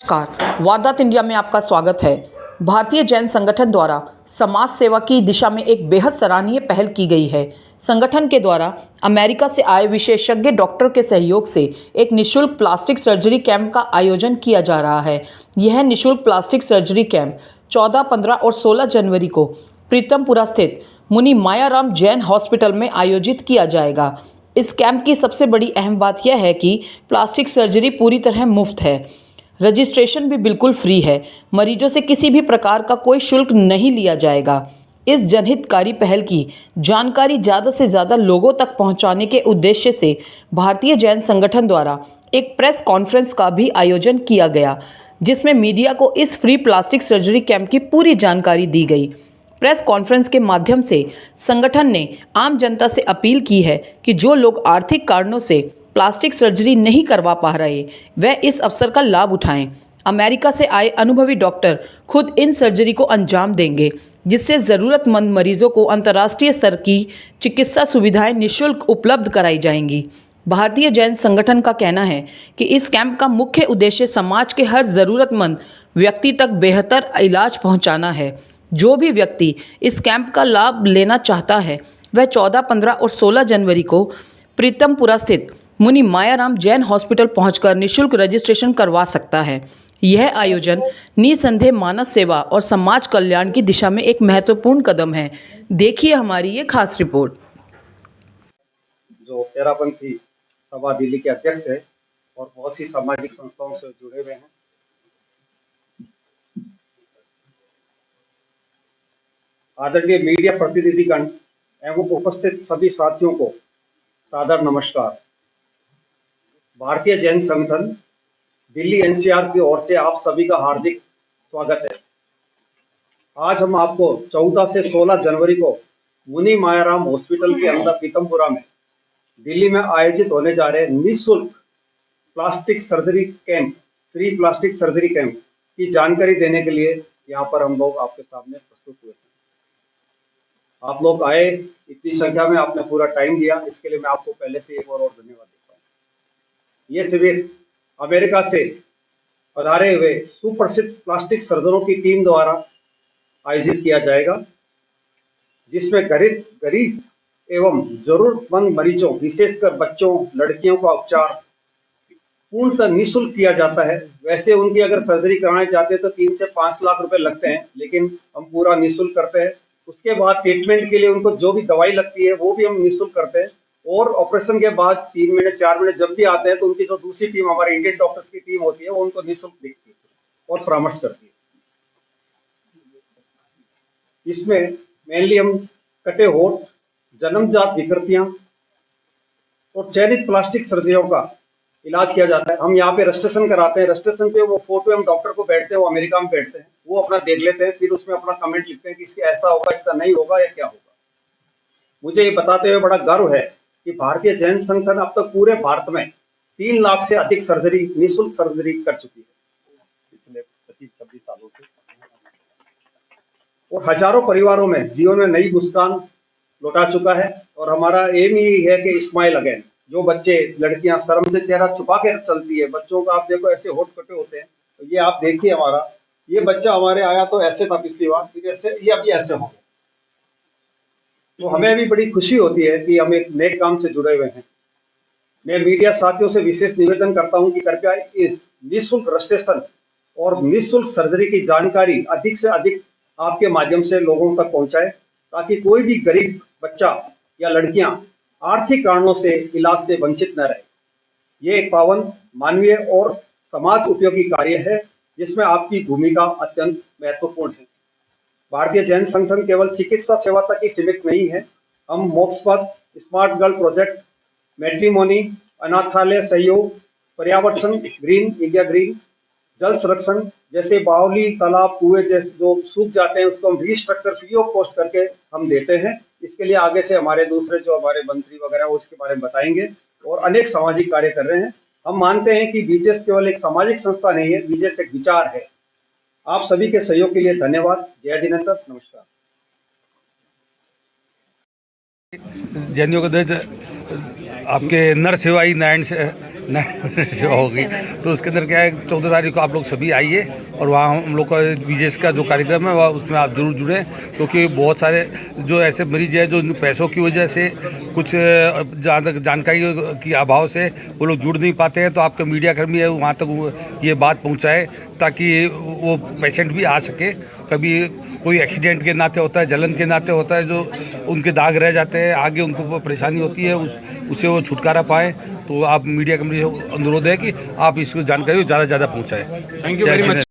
नमस्कार, वारदात इंडिया में आपका स्वागत है। भारतीय जैन संगठन द्वारा समाज सेवा की दिशा में एक बेहद सराहनीय पहल की गई है। संगठन के द्वारा अमेरिका से आए विशेषज्ञ डॉक्टर के सहयोग से एक निशुल्क प्लास्टिक सर्जरी कैंप का आयोजन किया जा रहा है। यह निशुल्क प्लास्टिक सर्जरी कैंप 14, 15 और 16 जनवरी को प्रीतमपुरा स्थित मुनि मायाराम जैन हॉस्पिटल में आयोजित किया जाएगा। इस कैंप की सबसे बड़ी अहम बात यह है कि प्लास्टिक सर्जरी पूरी तरह मुफ्त है। रजिस्ट्रेशन भी बिल्कुल फ्री है। मरीजों से किसी भी प्रकार का कोई शुल्क नहीं लिया जाएगा। इस जनहितकारी पहल की जानकारी ज़्यादा से ज़्यादा लोगों तक पहुंचाने के उद्देश्य से भारतीय जैन संगठन द्वारा एक प्रेस कॉन्फ्रेंस का भी आयोजन किया गया, जिसमें मीडिया को इस फ्री प्लास्टिक सर्जरी कैंप की पूरी जानकारी दी गई। प्रेस कॉन्फ्रेंस के माध्यम से संगठन ने आम जनता से अपील की है कि जो लोग आर्थिक कारणों से प्लास्टिक सर्जरी नहीं करवा पा रहे, वह इस अवसर का लाभ उठाएं। अमेरिका से आए अनुभवी डॉक्टर खुद इन सर्जरी को अंजाम देंगे, जिससे ज़रूरतमंद मरीजों को अंतर्राष्ट्रीय स्तर की चिकित्सा सुविधाएं निःशुल्क उपलब्ध कराई जाएंगी। भारतीय जैन संगठन का कहना है कि इस कैंप का मुख्य उद्देश्य समाज के हर ज़रूरतमंद व्यक्ति तक बेहतर इलाज पहुंचाना है। जो भी व्यक्ति इस कैंप का लाभ लेना चाहता है, वह 14, 15 और 16 जनवरी को प्रीतमपुरा स्थित मुनि मायाराम जैन हॉस्पिटल पहुंचकर निःशुल्क रजिस्ट्रेशन करवा सकता है। यह आयोजन निसंदेह मानव सेवा और समाज कल्याण की दिशा में एक महत्वपूर्ण कदम है। देखिए हमारी ये खास रिपोर्ट। जो तेरापंथी सभा दिल्ली के अध्यक्ष है और बहुत सी सामाजिक संस्थाओं से जुड़े हुए हैं। आदरणीय मीडिया प्रतिनिधिगण एवं उपस्थित सभी साथियों को सादर नमस्कार। भारतीय जैन संगठन दिल्ली एनसीआर की ओर से आप सभी का हार्दिक स्वागत है। आज हम आपको 14 से 16 जनवरी को मुनि मायाराम हॉस्पिटल के अंदर पीतमपुरा में दिल्ली में आयोजित होने जा रहे निःशुल्क plastic surgery camp, free plastic surgery camp की जानकारी देने के लिए यहाँ पर हम लोग आपके सामने प्रस्तुत हुए हैं। आप लोग आए, इतनी संख्या में आपने पूरा टाइम दिया, इसके लिए मैं आपको पहले से एक और धन्यवाद देता हूँ। ये शिविर अमेरिका से पधारे हुए सुप्रसिद्ध प्लास्टिक सर्जनों की टीम द्वारा आयोजित किया जाएगा, जिसमें गरीब एवं जरूरतमंद मरीजों, विशेषकर बच्चों, लड़कियों का उपचार पूर्णतः निःशुल्क किया जाता है। वैसे उनकी अगर सर्जरी कराना चाहते हैं तो 3 से 5 लाख रुपए लगते हैं, लेकिन हम पूरा निःशुल्क करते हैं। उसके बाद ट्रीटमेंट के लिए उनको जो भी दवाई लगती है वो भी हम निःशुल्क करते हैं। और ऑपरेशन के बाद 3 महीने 4 महीने जब भी आते हैं तो उनकी जो दूसरी टीम, हमारी इंडियन डॉक्टर्स की टीम होती है, वो उनको निःशुल्क देखती है और परामर्श करती है। इसमें मेनली हम कटे होठ, जन्मजात विकृतियां और चयनित प्लास्टिक सर्जरियों का इलाज किया जाता है। हम यहाँ पे रजिस्ट्रेशन कराते हैं। रजिस्ट्रेशन पे वो फोटो हम डॉक्टर को बैठते हैं, वो अमेरिका में बैठते हैं, वो अपना देख लेते हैं, फिर उसमें अपना कमेंट लिखते हैं कि इसके ऐसा होगा, इसका नहीं होगा या क्या होगा। मुझे ये बताते हुए बड़ा गर्व है कि भारतीय जैन संगठन अब तक पूरे भारत में 3 लाख से अधिक सर्जरी, निःशुल्क सर्जरी कर चुकी है पिछले 25-26 सालों से, और हजारों परिवारों में जीवन में नई मुस्कान लौटा चुका है। और हमारा एम ही है कि स्माइल अगेन। जो बच्चे, लड़कियां शर्म से चेहरा छुपा के चलती है, बच्चों का आप देखो ऐसे होठ कटे होते हैं, तो ये आप देखिए, हमारा ये बच्चा हमारे आया तो ऐसे था पिछली बार, फिर ऐसे, ये अभी ऐसे हो गया। तो हमें भी बड़ी खुशी होती है कि हम एक नेक काम से जुड़े हुए हैं। मैं मीडिया साथियों से विशेष निवेदन करता हूं कि कृपया इस निःशुल्क रजिस्ट्रेशन और निःशुल्क सर्जरी की जानकारी अधिक से अधिक आपके माध्यम से लोगों तक पहुंचाए, ताकि कोई भी गरीब बच्चा या लड़कियां आर्थिक कारणों से इलाज से वंचित न रहे। ये एक पावन, मानवीय और समाज उपयोगी कार्य है, जिसमें आपकी भूमिका अत्यंत महत्वपूर्ण है। भारतीय जैन संगठन केवल चिकित्सा सेवा तक ही सीमित नहीं है। हम मोक्षपथ, स्मार्ट गर्ल प्रोजेक्ट, मैट्रिमोनी, अनाथालय सहयोग, पर्यावरण, ग्रीन इंडिया ग्रीन, जल संरक्षण जैसे बावली, तालाब, कुएं जैसे जो सूख जाते हैं, उसको हम रीस्ट्रक्चर फ्री ऑफ कॉस्ट करके हम देते हैं। इसके लिए आगे से हमारे दूसरे जो हमारे मंत्री वगैरह वो इसके बारे में बताएंगे, और अनेक सामाजिक कार्य कर रहे हैं। हम मानते हैं कि बीजेस केवल एक सामाजिक संस्था नहीं है, बीजेस एक विचार है। आप सभी के सहयोग के लिए धन्यवाद। जय जिनेन्द्र, नमस्कार। जैनियों के आपके नर सेवाई नारायण से नहीं जो होगी तो उसके अंदर क्या है 14 तारीख को आप लोग सभी आइए और वहाँ हम लोग का बीजेएस का जो कार्यक्रम है वह उसमें आप जरूर जुड़ें, क्योंकि बहुत सारे जो ऐसे मरीज हैं जो पैसों की वजह से कुछ जहाँ तक जानकारी की अभाव से वो लोग जुड़ नहीं पाते हैं, तो आपके मीडिया कर्मी है वहाँ तक ये बात पहुँचाए ताकि वो पेशेंट भी आ सके। कभी कोई एक्सीडेंट के नाते होता है, जलन के नाते होता है, जो उनके दाग रह जाते हैं, आगे उनको परेशानी होती है, उससे वो छुटकारा पाएँ। तो आप मीडिया कंपनी से अनुरोध है कि आप इसको जानकारी ज़्यादा से ज़्यादा पहुँचाएँ। Thank you very much.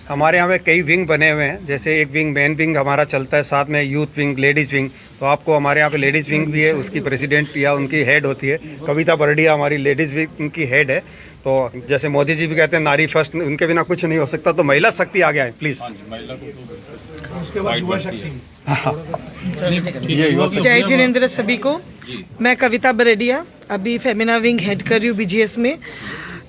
हमारे यहाँ पे कई विंग बने हुए हैं, जैसे एक विंग मेन विंग हमारा चलता है, साथ में यूथ विंग, लेडीज़ विंग। तो आपको हमारे यहाँ पे लेडीज़ विंग भी है, उसकी प्रेसिडेंट या उनकी हेड होती है कविता बरडिया, हमारी लेडीज़ विंग की हेड है। तो जैसे मोदी जी भी कहते हैं नारी फर्स्ट, उनके बिना कुछ नहीं हो सकता, तो महिला शक्ति आगे आए प्लीज़। उसके बाद युवा शक्ति। जय जिनेंद्र सभी को। मैं कविता बरेडिया, अभी फेमिना विंग हेड कर रही हूँ बीजीएस में।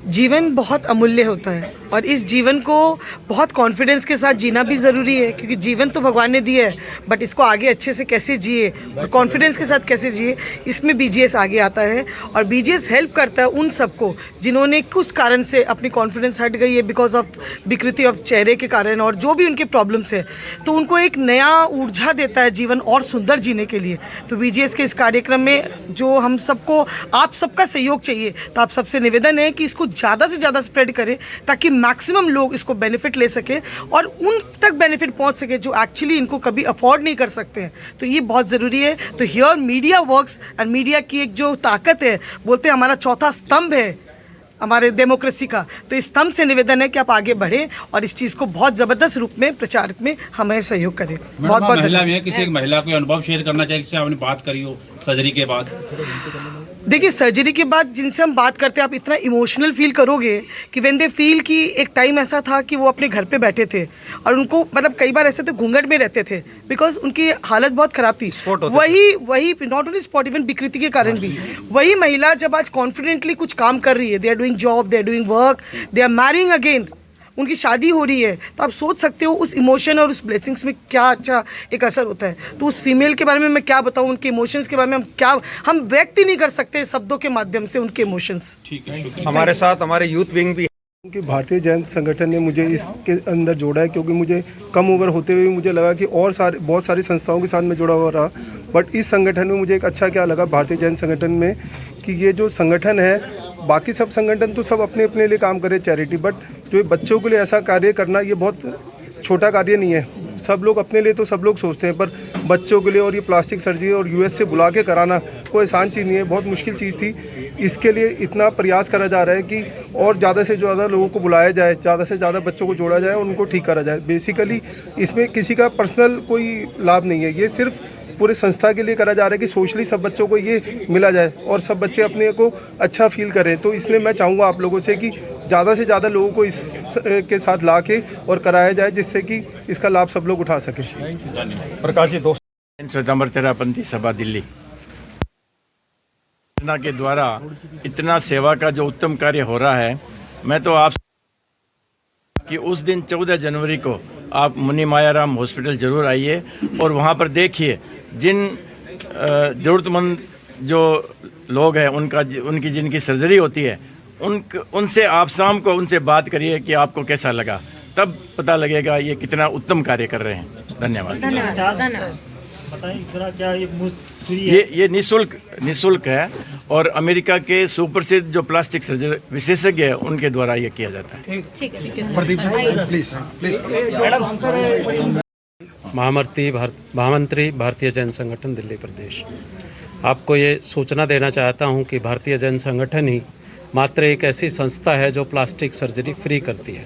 जीवन बहुत अमूल्य होता है और इस जीवन को बहुत कॉन्फिडेंस के साथ जीना भी ज़रूरी है, क्योंकि जीवन तो भगवान ने दिया है, बट इसको आगे अच्छे से कैसे जिए और कॉन्फिडेंस के साथ कैसे जिए, इसमें बीजीएस आगे आता है। और बीजीएस हेल्प करता है उन सबको जिन्होंने कुछ कारण से अपनी कॉन्फिडेंस हट गई है, बिकॉज ऑफ विकृति ऑफ चेहरे के कारण और जो भी उनके प्रॉब्लम्स है, तो उनको एक नया ऊर्जा देता है जीवन और सुंदर जीने के लिए। तो बीजीएस के इस कार्यक्रम में जो हम सबको आप सबका सहयोग चाहिए, तो आप सबसे निवेदन है कि इसको ज़्यादा से ज़्यादा स्प्रेड करें ताकि मैक्सिमम लोग इसको बेनिफिट ले सकें और उन तक बेनिफिट पहुंच सके जो एक्चुअली इनको कभी अफोर्ड नहीं कर सकते हैं। तो ये बहुत ज़रूरी है। तो here media works and media की एक जो ताकत है, बोलते हैं हमारा चौथा स्तंभ है हमारे डेमोक्रेसी का, तो इस स्तंभ से निवेदन है कि आप आगे बढ़ें और इस चीज़ को बहुत ज़बरदस्त रूप में प्रचार में हमें सहयोग करें। बहुत बहुत महिला में किसी एक महिला को अनुभव शेयर करना चाहिए जिससे आपने बात करी हो सर्जरी के बाद। देखिए, सर्जरी के बाद जिनसे हम बात करते हैं, आप इतना इमोशनल फील करोगे कि व्हेन दे फील कि एक टाइम ऐसा था कि वो अपने घर पे बैठे थे और उनको मतलब कई बार ऐसे तो घूंघट में रहते थे बिकॉज उनकी हालत बहुत ख़राब थी। वही नॉट ओनली स्पॉट, इवन विकृति के कारण भी वही महिला जब आज कॉन्फिडेंटली कुछ काम कर रही है, they are doing job, they are doing work, they are marrying again, उनकी शादी हो रही है, तो आप सोच सकते हो उस इमोशन और उस ब्लेसिंग्स में क्या अच्छा एक असर होता है। तो उस फीमेल के बारे में मैं क्या बताऊं, उनके इमोशंस के बारे में हम व्यक्त ही नहीं कर सकते शब्दों के माध्यम से उनके इमोशंस। ठीक है। हमारे साथ हमारे यूथ विंग भी कि भारतीय जैन संगठन ने मुझे इसके अंदर जोड़ा है, क्योंकि मुझे कम उम्र होते हुए मुझे लगा कि और बहुत सारी संस्थाओं के साथ मैं जुड़ा हुआ रहा, बट इस संगठन में मुझे एक अच्छा क्या लगा भारतीय जैन संगठन में कि ये जो संगठन है, बाकी सब संगठन तो सब अपने अपने लिए काम करे चैरिटी, बट जो बच्चों के लिए ऐसा कार्य करना ये बहुत छोटा कार्य नहीं है। सब लोग अपने लिए तो सब लोग सोचते हैं, पर बच्चों के लिए और ये प्लास्टिक सर्जरी और यूएस से बुला के कराना कोई आसान चीज़ नहीं है, बहुत मुश्किल चीज़ थी। इसके लिए इतना प्रयास करा जा रहा है कि और ज़्यादा से ज़्यादा लोगों को बुलाया जाए, ज़्यादा से ज़्यादा बच्चों को जोड़ा जाए और उनको ठीक करा जाए। बेसिकली इसमें किसी का पर्सनल कोई लाभ नहीं है, ये सिर्फ पूरे संस्था के लिए करा जा रहा है कि सोशली सब बच्चों को ये मिला जाए और सब बच्चे अपने को अच्छा फील करें। तो इसलिए मैं चाहूँगा आप लोगों से कि ज़्यादा से ज़्यादा लोगों को इस के साथ ला के और कराया जाए, जिससे कि इसका लाभ सब लोग उठा सकें। प्रकाश जी दोस्त स्वतंत्र तेरापंथी सभा दिल्ली के द्वारा इतना सेवा का जो उत्तम कार्य हो रहा है, मैं तो आप कि उस दिन 14 जनवरी को आप मुनि मायाराम हॉस्पिटल ज़रूर आइए और वहाँ पर देखिए जिन ज़रूरतमंद जो लोग हैं उनकी जिनकी सर्जरी होती है, उनसे आप शाम को उनसे बात करिए कि आपको कैसा लगा, तब पता लगेगा ये कितना उत्तम कार्य कर रहे हैं। धन्यवाद। ये निःशुल्क है और अमेरिका के सुप्रसिद्ध जो प्लास्टिक सर्जरी विशेषज्ञ है उनके द्वारा ये किया जाता है। महामंत्री भारतीय जैन संगठन दिल्ली प्रदेश। आपको ये सूचना देना चाहता हूँ कि भारतीय जैन संगठन ही मात्र एक ऐसी संस्था है जो प्लास्टिक सर्जरी फ्री करती है।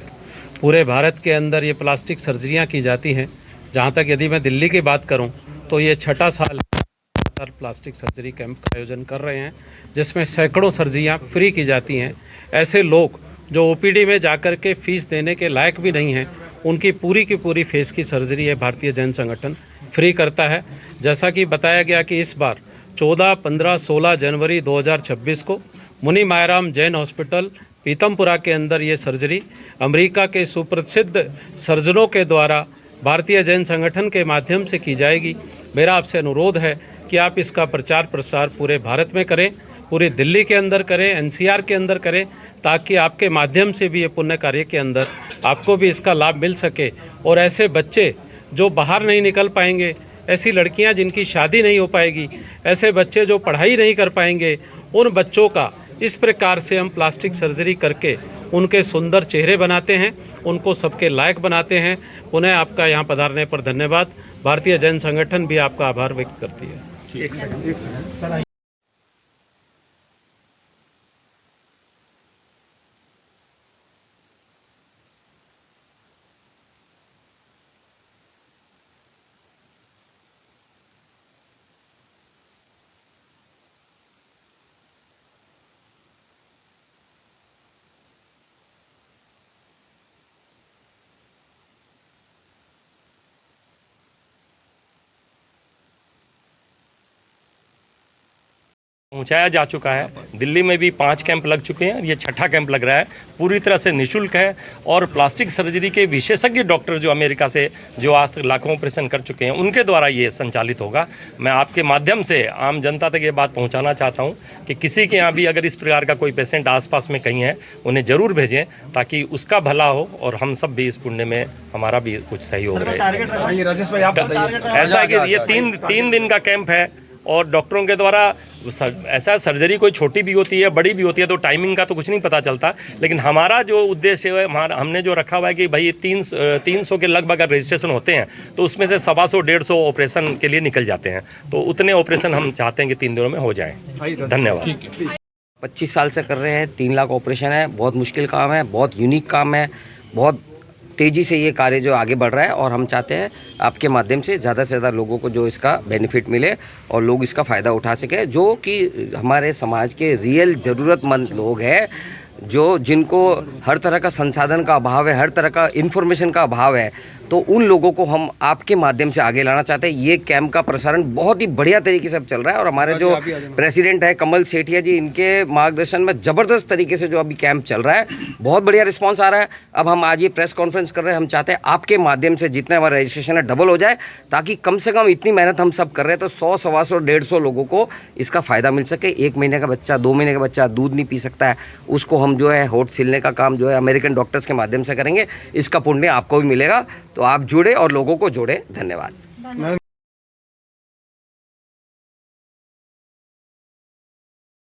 पूरे भारत के अंदर ये प्लास्टिक सर्जरियाँ की जाती हैं। जहाँ तक यदि मैं दिल्ली की बात करूँ तो ये 6ठा साल प्लास्टिक सर्जरी कैंप का आयोजन कर रहे हैं, जिसमें सैकड़ों सर्जरियाँ फ्री की जाती हैं। ऐसे लोग जो ओपीडी में जाकर के फीस देने के लायक भी नहीं हैं, उनकी पूरी की पूरी फेस की सर्जरी है भारतीय जैन संगठन फ्री करता है। जैसा कि बताया गया कि इस बार 14, 15, 16 जनवरी 2026 को मुनि मायाराम जैन हॉस्पिटल पीतमपुरा के अंदर ये सर्जरी अमेरिका के सुप्रसिद्ध सर्जनों के द्वारा भारतीय जैन संगठन के माध्यम से की जाएगी। मेरा आपसे अनुरोध है कि आप इसका प्रचार प्रसार पूरे भारत में करें। पूरे दिल्ली के अंदर करें, एनसीआर के अंदर करें, ताकि आपके माध्यम से भी ये पुण्य कार्य के अंदर आपको भी इसका लाभ मिल सके। और ऐसे बच्चे जो बाहर नहीं निकल पाएंगे, ऐसी लड़कियां जिनकी शादी नहीं हो पाएगी, ऐसे बच्चे जो पढ़ाई नहीं कर पाएंगे, उन बच्चों का इस प्रकार से हम प्लास्टिक सर्जरी करके उनके सुंदर चेहरे बनाते हैं, उनको सबके लायक बनाते हैं। पुनः आपका यहाँ पधारने पर धन्यवाद। भारतीय जैन संगठन भी आपका आभार व्यक्त करती है। एक सेकंड पहुंचाया जा चुका है। दिल्ली में भी 5 कैंप लग चुके हैं और ये 6ठा कैंप लग रहा है। पूरी तरह से निःशुल्क है और प्लास्टिक सर्जरी के विशेषज्ञ डॉक्टर जो अमेरिका से जो आज तक लाखों ऑपरेशन कर चुके हैं, उनके द्वारा ये संचालित होगा। मैं आपके माध्यम से आम जनता तक ये बात पहुंचाना चाहता हूं कि किसी के यहाँ भी अगर इस प्रकार का कोई पेशेंट आसपास में कहीं है, उन्हें ज़रूर भेजें, ताकि उसका भला हो और हम सब भी इस पुण्य में हमारा भी कुछ सहयोग रहे। राजेश भाई आप बताइए। ऐसा है कि ये तीन दिन का कैंप है और डॉक्टरों के द्वारा ऐसा सर्जरी कोई छोटी भी होती है, बड़ी भी होती है, तो टाइमिंग का तो कुछ नहीं पता चलता। लेकिन हमारा जो उद्देश्य है, हमने जो रखा हुआ है कि भाई 300 के लगभग अगर रजिस्ट्रेशन होते हैं तो उसमें से 125-150 ऑपरेशन के लिए निकल जाते हैं। तो उतने ऑपरेशन हम चाहते हैं कि 3 दिनों में हो जाएँ। धन्यवाद। 25 साल से कर रहे हैं। 3 लाख ऑपरेशन है। बहुत मुश्किल काम है, बहुत यूनिक काम है, बहुत तेज़ी से ये कार्य जो आगे बढ़ रहा है और हम चाहते हैं आपके माध्यम से ज़्यादा से ज़्यादा लोगों को जो इसका बेनिफिट मिले और लोग इसका फ़ायदा उठा सके, जो कि हमारे समाज के रियल ज़रूरतमंद लोग हैं, जो जिनको हर तरह का संसाधन का अभाव है, हर तरह का इन्फॉर्मेशन का अभाव है, तो उन लोगों को हम आपके माध्यम से आगे लाना चाहते हैं। ये कैंप का प्रसारण बहुत ही बढ़िया तरीके से अब चल रहा है और हमारे जो प्रेसिडेंट है कमल सेठिया जी, इनके मार्गदर्शन में ज़बरदस्त तरीके से जो अभी कैंप चल रहा है, बहुत बढ़िया रिस्पांस आ रहा है। अब हम आज ये प्रेस कॉन्फ्रेंस कर रहे हैं। हम चाहते हैं आपके माध्यम से जितने हमारा रजिस्ट्रेशन है डबल हो जाए, ताकि कम से कम इतनी मेहनत हम सब कर रहे हैं तो 100, 125, 150 लोगों को इसका फ़ायदा मिल सके। 1 महीने का बच्चा, 2 महीने का बच्चा दूध नहीं पी सकता है, उसको हम जो है होठ सिलने का काम जो है अमेरिकन डॉक्टर्स के माध्यम से करेंगे। इसका पुण्य आपको भी मिलेगा। तो आप जुड़े और लोगों को जोड़े। धन्यवाद।